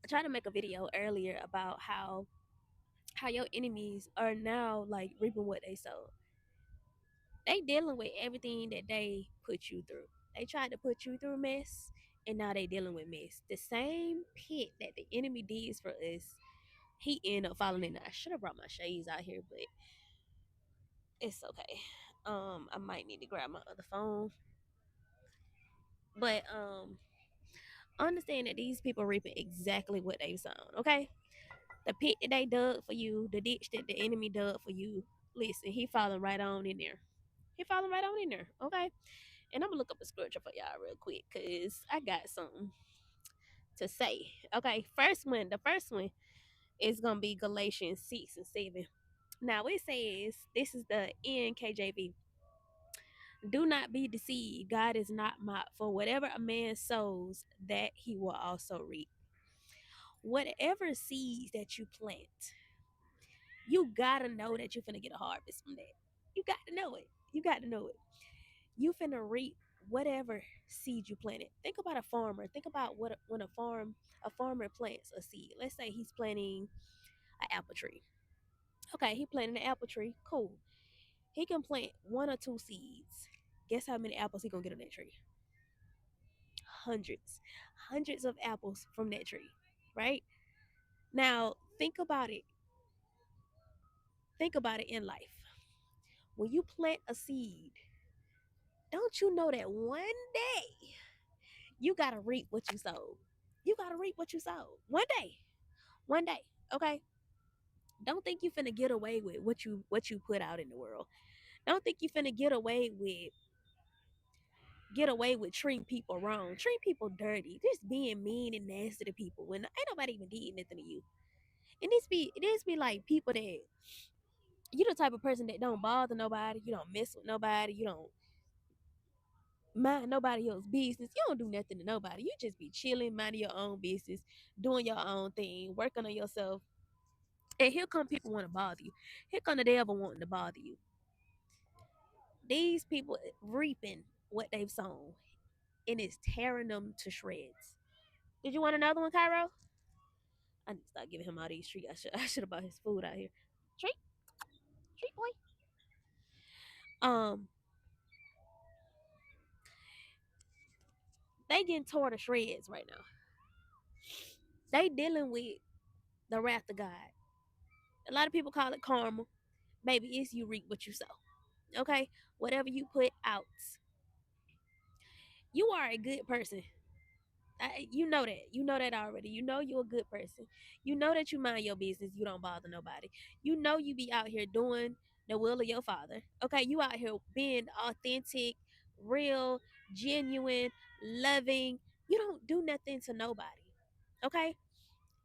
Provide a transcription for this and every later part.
I tried to make a video earlier about how your enemies are now like reaping what they sow. They dealing with everything that they put you through. They tried to put you through mess, and now they dealing with mess. The same pit that the enemy did for us, he ended up falling in. I should have brought my shades out here, but it's okay. I might need to grab my other phone. But understand that these people reaping exactly what they've sown, okay? The pit that they dug for you, the ditch that the enemy dug for you, listen, he falling right on in there. He falling right on in there, okay? And I'm gonna look up a scripture for y'all real quick because I got something to say. Okay, the first one is gonna be Galatians 6 and 7. Now it says, this is the NKJV. Do not be deceived. God is not mocked. For whatever a man sows, that he will also reap. Whatever seeds that you plant, you gotta know that you're finna get a harvest from that. You got to know it. You got to know it. You finna reap whatever seed you planted. Think about a farmer. Think about what when a farmer plants a seed. Let's say he's planting an apple tree. Okay, he planted an apple tree. Cool. He can plant one or two seeds. Guess how many apples he gonna get on that tree? Hundreds. Hundreds of apples from that tree. Right? Now think about it. Think about it in life. When you plant a seed, don't you know that one day you gotta reap what you sowed? You gotta reap what you sowed. One day. One day. Okay? Don't think you finna get away with what you put out in the world. Don't think you finna get away with treating people wrong. Treat people dirty. Just being mean and nasty to people when ain't nobody even did nothing to you. And this be like people that you the type of person that don't bother nobody, you don't mess with nobody, you don't mind nobody else's business. You don't do nothing to nobody. You just be chilling, minding your own business, doing your own thing, working on yourself. And here come people want to bother you. Here come the devil wanting to bother you. These people reaping what they've sown, and it's tearing them to shreds. Did you want another one, Cairo? I need to start giving him all these treats. I should have bought his food out here. Treat, treat boy. Um, they getting tore to shreds right now. They dealing with the wrath of God. A lot of people call it karma. Baby, it's you reap what you sow. Okay? Whatever you put out. You are a good person. You know that. You know that already. You know you're a good person. You know that you mind your business. You don't bother nobody. You know you be out here doing the will of your father. Okay? You out here being authentic, real, genuine, loving. You don't do nothing to nobody. Okay?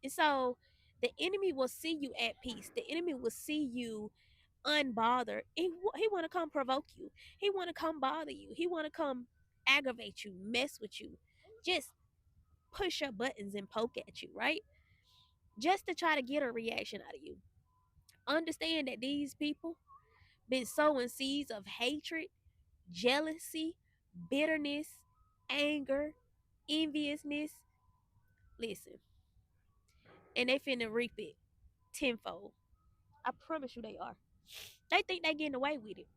And so the enemy will see you at peace. The enemy will see you unbothered. He want to come provoke you. He want to come bother you. He want to come aggravate you, mess with you, just push your buttons and poke at you, right? Just to try to get a reaction out of you. Understand that these people been sowing seeds of hatred, jealousy, bitterness, anger, enviousness. Listen, and they finna reap it tenfold. I promise you they are. They think they getting away with it.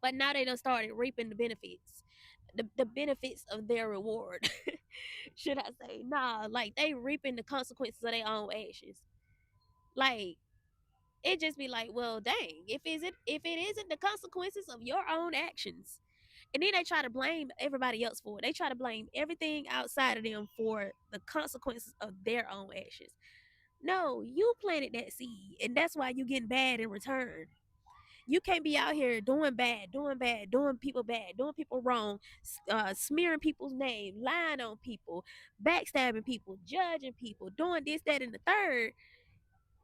But now they done started reaping the benefits. The benefits of their reward. Should I say? Nah, like they reaping the consequences of their own actions. Like it just be like, well, dang, if it isn't the consequences of your own actions. And then they try to blame everybody else for it. They try to blame everything outside of them for the consequences of their own actions. No, you planted that seed, and that's why you getting bad in return. You can't be out here doing bad, doing people wrong, smearing people's name, lying on people, backstabbing people, judging people, doing this, that, and the third,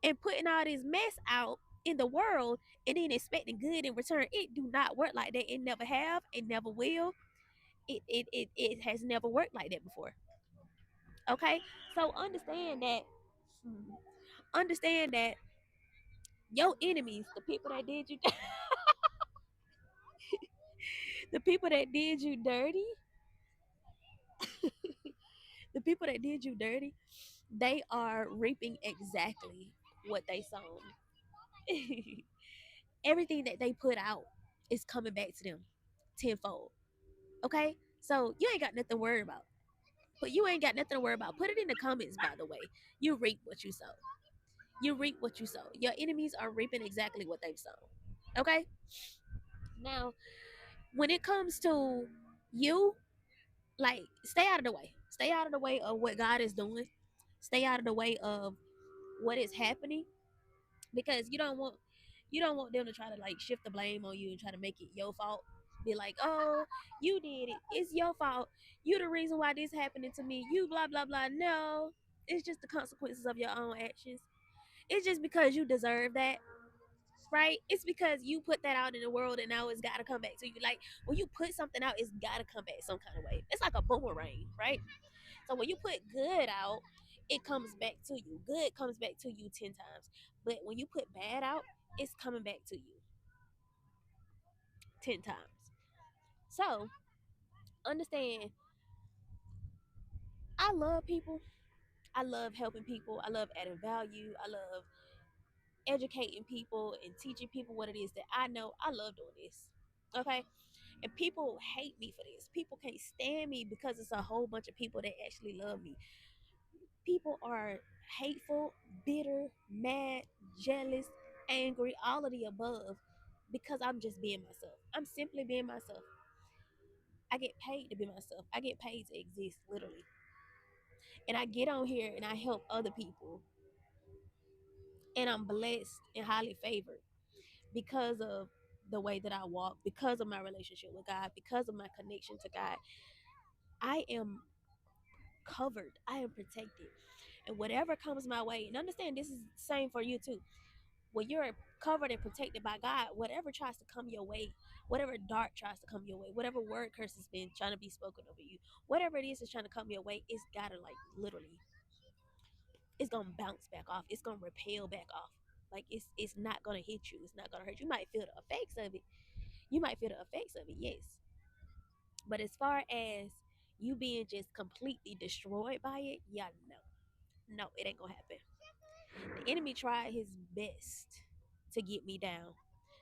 and putting all this mess out in the world and then expecting good in return. It do not work like that. It never have. It never will. It has never worked like that before. Okay, so understand that your enemies, the people that did you, the people that did you dirty, the people that did you dirty, they are reaping exactly what they sown. Everything that they put out is coming back to them tenfold. Okay? So you ain't got nothing to worry about. But you ain't got nothing to worry about. Put it in the comments, by the way. You reap what you sow. You reap what you sow. Your enemies are reaping exactly what they've sown. Okay? Now, when it comes to you, like, stay out of the way. Stay out of the way of what God is doing. Stay out of the way of what is happening, because you don't want them to try to like shift the blame on you and try to make it your fault. Be like, oh, you did it. It's your fault. You the reason why this happening to me. You blah blah blah. No, it's just the consequences of your own actions. It's just because you deserve that, right? It's because you put that out in the world and now it's got to come back to you. Like when you put something out, it's got to come back some kind of way. It's like a boomerang, right? So when you put good out, it comes back to you. Good comes back to you 10 times. But when you put bad out, it's coming back to you 10 times. So understand, I love people. I love helping people. I love adding value. I love educating people and teaching people what it is that I know. I love doing this. Okay? And people hate me for this. People can't stand me because it's a whole bunch of people that actually love me. People are hateful, bitter, mad, jealous, angry, all of the above, because I'm just being myself. I'm simply being myself. I get paid to be myself. I get paid to exist, literally. And I get on here and I help other people. And I'm blessed and highly favored because of the way that I walk, because of my relationship with God, because of my connection to God. I am covered. I am protected. And whatever comes my way, and understand this is the same for you too. When you're covered and protected by God, whatever tries to come your way, whatever dart tries to come your way, whatever word curse has been trying to be spoken over you, whatever it is that's trying to come your way, it's gotta like literally, it's gonna bounce back off. It's gonna repel back off. Like it's not gonna hit you. It's not gonna hurt you. You might feel the effects of it. You might feel the effects of it, yes. But as far as you being just completely destroyed by it, yeah, no. No, it ain't gonna happen. The enemy tried his best to get me down.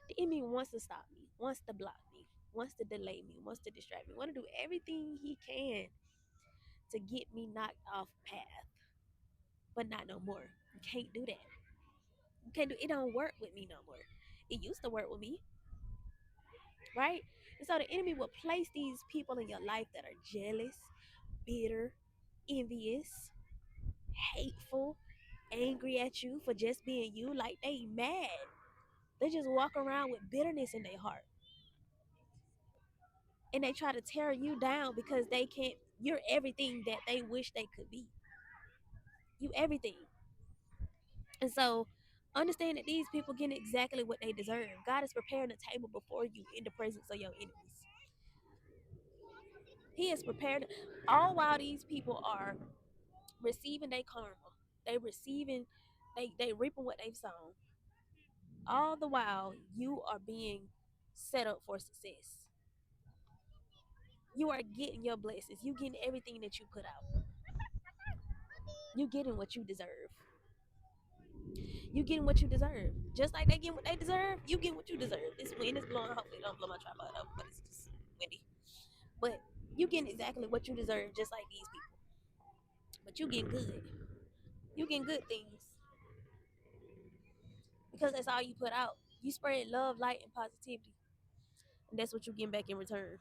The enemy wants to stop me, wants to block me, wants to delay me, wants to distract me, wants to do everything he can to get me knocked off path. But not no more. You can't do that. You can't do it. Don't work with me no more. It used to work with me, right? And so the enemy will place these people in your life that are jealous, bitter, envious, hateful, angry at you for just being you. Like they mad. They just walk around with bitterness in their heart. And they try to tear you down because they can't, you're everything that they wish they could be. You everything. And so understand that these people getting exactly what they deserve. God is preparing a table before you in the presence of your enemies. He is prepared all while these people are receiving their karma. They receiving, they reaping what they've sown. All the while you are being set up for success. You are getting your blessings. You getting everything that you put out. You getting what you deserve. You getting what you deserve. Just like they get what they deserve, you get what you deserve. This wind is blowing. Hopefully, it don't blow my tripod up, but it's just windy. But you getting exactly what you deserve, just like these people. But you getting good. You getting good things because that's all you put out. You spread love, light, and positivity, and that's what you getting back in return.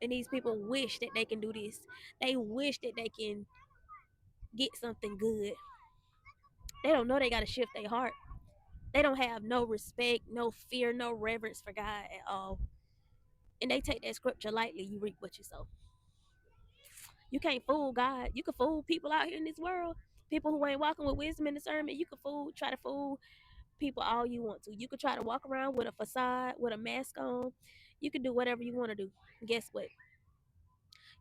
And these people wish that they can do this. They wish that they can get something good. They don't know they got to shift their heart. They don't have no respect, no fear, no reverence for God at all. And they take that scripture lightly. You reap what you sow. You can't fool God. You can fool people out here in this world. People who ain't walking with wisdom and discernment. You can try to fool people all you want to. You can try to walk around with a facade, with a mask on. You can do whatever you want to do. Guess what?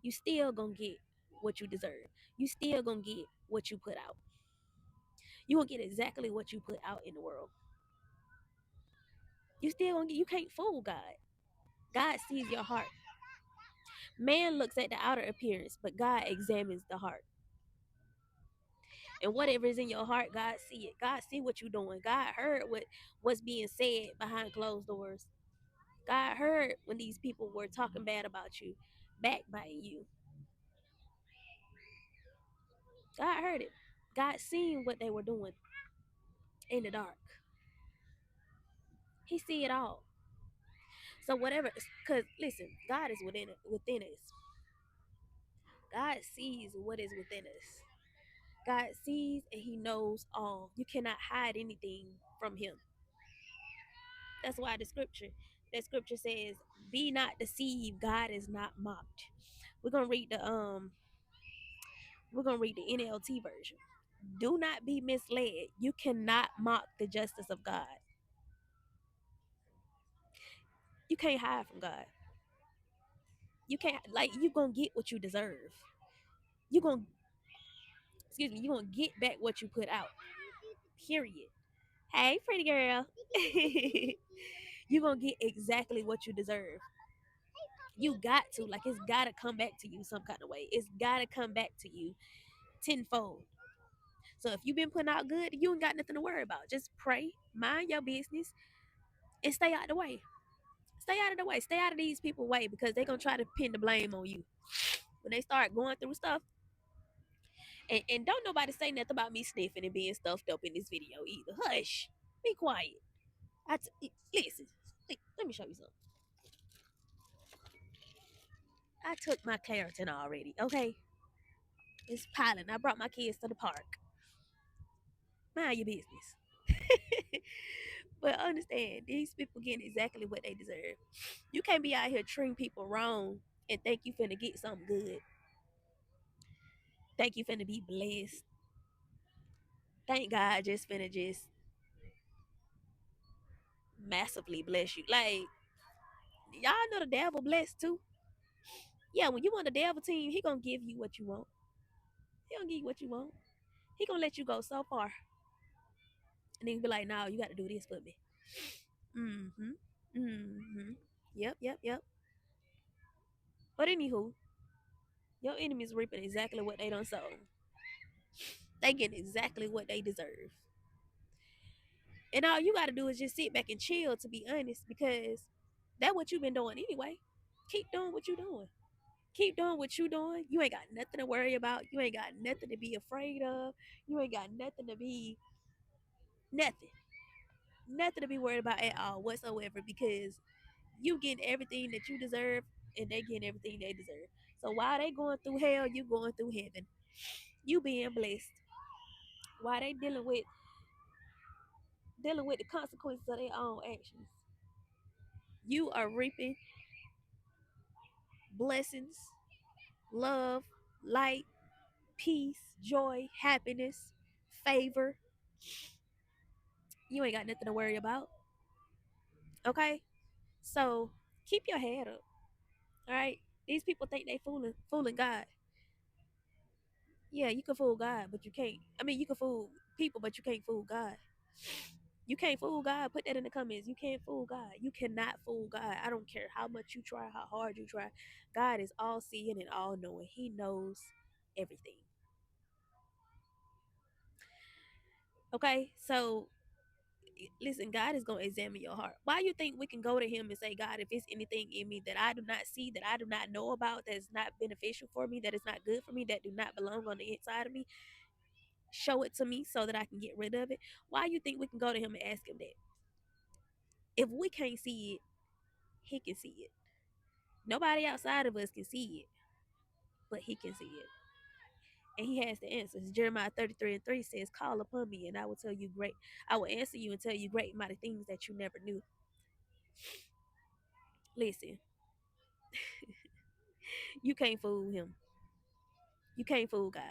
You still gonna get what you deserve. You still gonna get what you put out. You gonna get exactly what you put out in the world. You still gonna get. You can't fool God. God sees your heart. Man looks at the outer appearance, but God examines the heart. And whatever is in your heart, God see it. God see what you're doing. God heard what's being said behind closed doors. God heard when these people were talking bad about you, backbiting you. God heard it. God seen what they were doing in the dark. He see it all. So whatever, because listen, God is within us. God sees what is within us. God sees and He knows all. You cannot hide anything from Him. That's why that scripture says, "Be not deceived. God is not mocked." We're gonna read the NLT version. Do not be misled. You cannot mock the justice of God. You can't hide from God. You can't, like, you gonna get what you deserve. You gonna you gonna get back what you put out. Period. Hey, pretty girl. You gonna get exactly what you deserve. You got to, like, it's gotta come back to you some kind of way. It's gotta come back to you tenfold. So if you've been putting out good, you ain't got nothing to worry about. Just pray, mind your business, and stay out of the way. Stay out of the way. Stay out of these people's way, because they're gonna try to pin the blame on you when they start going through stuff. And don't nobody say nothing about me sniffing and being stuffed up in this video either. Hush. Be quiet. Listen. Let me show you something. I took my Claritin already, okay? It's piling. I brought my kids to the park. Mind your business. But understand, these people getting exactly what they deserve. You can't be out here treating people wrong and think you finna get something good. Think you finna be blessed. Thank God just finna just massively bless you. Like, y'all know the devil blessed too. Yeah, when you on the devil team, he gonna give you what you want. He gonna give you what you want. He gonna let you go so far. And then be like, no, you gotta do this for me. Mm-hmm. Mm-hmm. Yep, yep, yep. But anywho, your enemies reaping exactly what they done sow. They get exactly what they deserve. And all you gotta do is just sit back and chill, to be honest, because that's what you've been doing anyway. Keep doing what you're doing. Keep doing what you're doing. You ain't got nothing to worry about. You ain't got nothing to be afraid of. You ain't got nothing to be nothing. Nothing to be worried about at all whatsoever, because you getting everything that you deserve and they getting everything they deserve. So while they going through hell, you going through heaven. You being blessed. While they dealing with the consequences of their own actions, you are reaping blessings, love, light, peace, joy, happiness, favor. You ain't got nothing to worry about. Okay? So keep your head up. All right? These people think they fooling God. Yeah, you can fool God, but you can't. I mean, you can fool people, but you can't fool God. You can't fool God. Put that in the comments. You can't fool God. You cannot fool God. I don't care how much you try, how hard you try. God is all seeing and all knowing. He knows everything. Okay? So listen, God is going to examine your heart. Why you think we can go to Him and say, God, if it's anything in me that I do not see, that I do not know about, that is not beneficial for me, that is not good for me, that do not belong on the inside of me, show it to me so that I can get rid of it? Why you think we can go to Him and ask Him that? If we can't see it, He can see it. Nobody outside of us can see it, but He can see it. And He has the answers. Jeremiah 33:3 says, call upon me and I will tell you great. I will answer you and tell you great mighty things that you never knew. Listen, you can't fool Him. You can't fool God.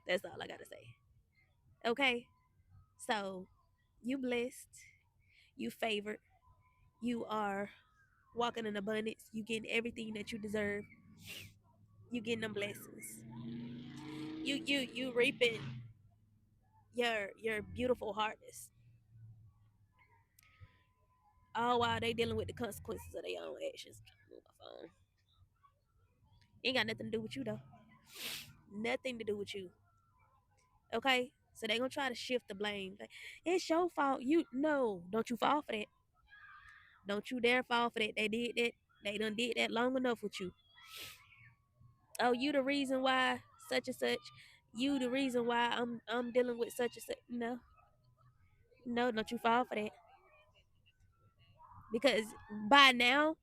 That's all I gotta say. Okay? So you blessed, you favored, you are walking in abundance, you getting everything that you deserve, you getting them blessings. You reaping your beautiful harvest. All while they dealing with the consequences of their own actions. Move my phone. Ain't got nothing to do with you though. Nothing to do with you. Okay? So they gonna try to shift the blame. Like, it's your fault. You no, don't you fall for that. Don't you dare fall for that. They did that. They done did that long enough with you. Oh, you the reason why such and such. You the reason why I'm dealing with such and such. No, no, don't you fall for that. Because by now,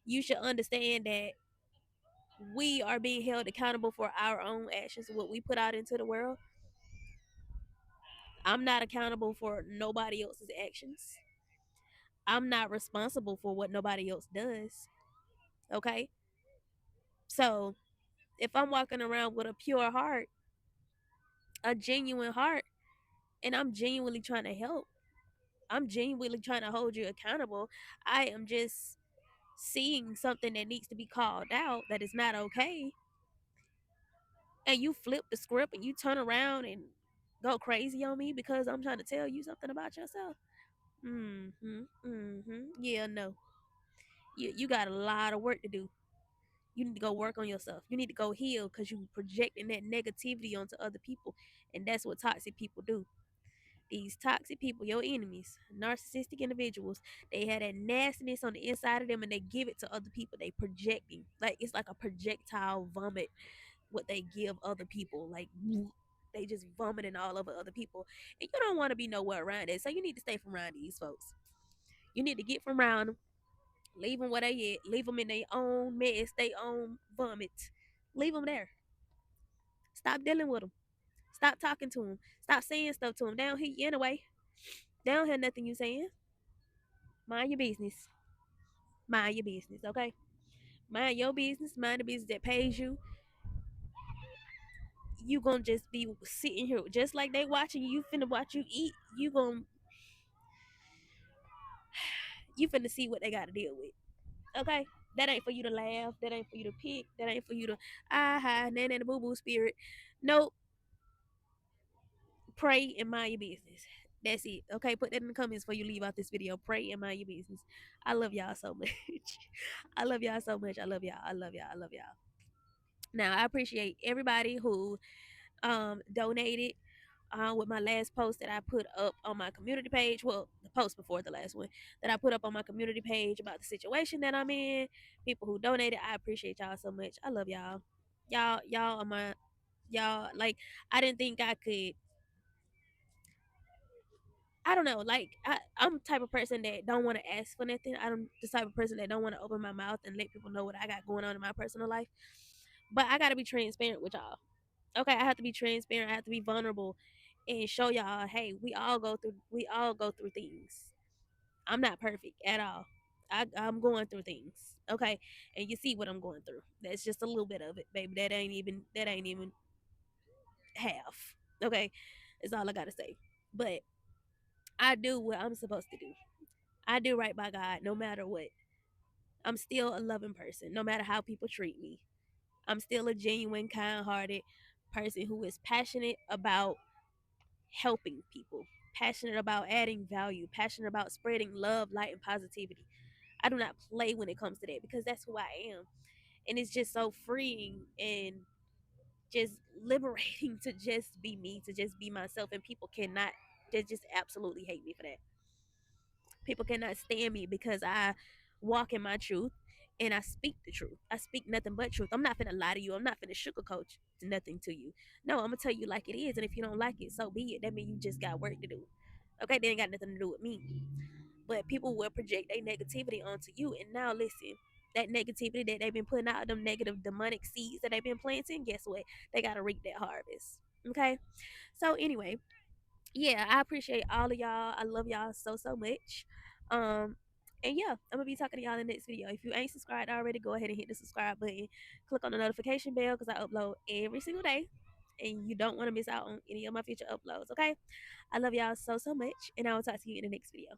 you should understand that we are being held accountable for our own actions, what we put out into the world. I'm not accountable for nobody else's actions. I'm not responsible for what nobody else does. Okay? So if I'm walking around with a pure heart, a genuine heart, and I'm genuinely trying to help, I'm genuinely trying to hold you accountable. I am just seeing something that needs to be called out that is not okay. And you flip the script and you turn around and go crazy on me because I'm trying to tell you something about yourself. Mm-hmm. Mm-hmm. Yeah, no. You got a lot of work to do. You need to go work on yourself. You need to go heal because you projecting that negativity onto other people. And that's what toxic people do. These toxic people, your enemies, narcissistic individuals, they had that nastiness on the inside of them and they give it to other people. They projecting. Like it's like a projectile vomit what they give other people. Like they just vomiting all over other people. And you don't want to be nowhere around it. So you need to stay from around these folks. You need to get from around them. Leave them where they at. Leave them in their own mess, their own vomit. Leave them there. Stop dealing with them. Stop talking to them. Stop saying stuff to them. They don't hear you anyway. They don't hear nothing you saying. Mind your business. Mind your business, okay? Mind your business. Mind the business that pays you. You gonna just be sitting here just like they watching you. You finna watch you eat. You finna see what they gotta deal with. Okay? That ain't for you to laugh. That ain't for you to pick. That ain't for you to nan and the boo boo spirit. Nope. Pray and mind your business. That's it. Okay, put that in the comments before you leave out this video. Pray and mind your business. I love y'all so much. I love y'all so much. I love y'all. I love y'all. I love y'all. Now I appreciate everybody who donated with my last post that I put up on my community page. Well, the post before the last one that I put up on my community page about the situation that I'm in. People who donated, I appreciate y'all so much. I love y'all. Y'all are my y'all. Like I didn't think I could. I don't know. Like I'm the type of person that don't want to ask for nothing. I'm the type of person that don't want to open my mouth and let people know what I got going on in my personal life. But I gotta be transparent with y'all. Okay, I have to be transparent. I have to be vulnerable and show y'all, hey, we all go through things. I'm not perfect at all. I'm going through things. Okay. And you see what I'm going through. That's just a little bit of it, baby. That ain't even half. Okay. That's all I gotta say. But I do what I'm supposed to do. I do right by God no matter what. I'm still a loving person, no matter how people treat me. I'm still a genuine, kind hearted person who is passionate about helping people, passionate about adding value, passionate about spreading love, light, and positivity. I do not play when it comes to that because that's who I am. And it's just so freeing and just liberating to just be me, to just be myself. And people cannot, they just absolutely hate me for that. People cannot stand me because I walk in my truth and I speak the truth. I speak nothing but truth. I'm not finna lie to you. I'm not finna sugarcoat nothing to you. No, I'm gonna tell you like it is. And if you don't like it, so be it. That means you just got work to do. Okay, they ain't got nothing to do with me. But people will project their negativity onto you. And now listen, that negativity that they've been putting out, them negative demonic seeds that they've been planting, guess what? They gotta reap that harvest. Okay? So anyway, yeah, I appreciate all of y'all. I love y'all so much. Um, and yeah, I'm gonna be talking to y'all in the next video. If you ain't subscribed already, go ahead and hit the subscribe button. Click on the notification bell because I upload every single day, and you don't want to miss out on any of my future uploads. Okay, I love y'all so much, and I will talk to you in the next video.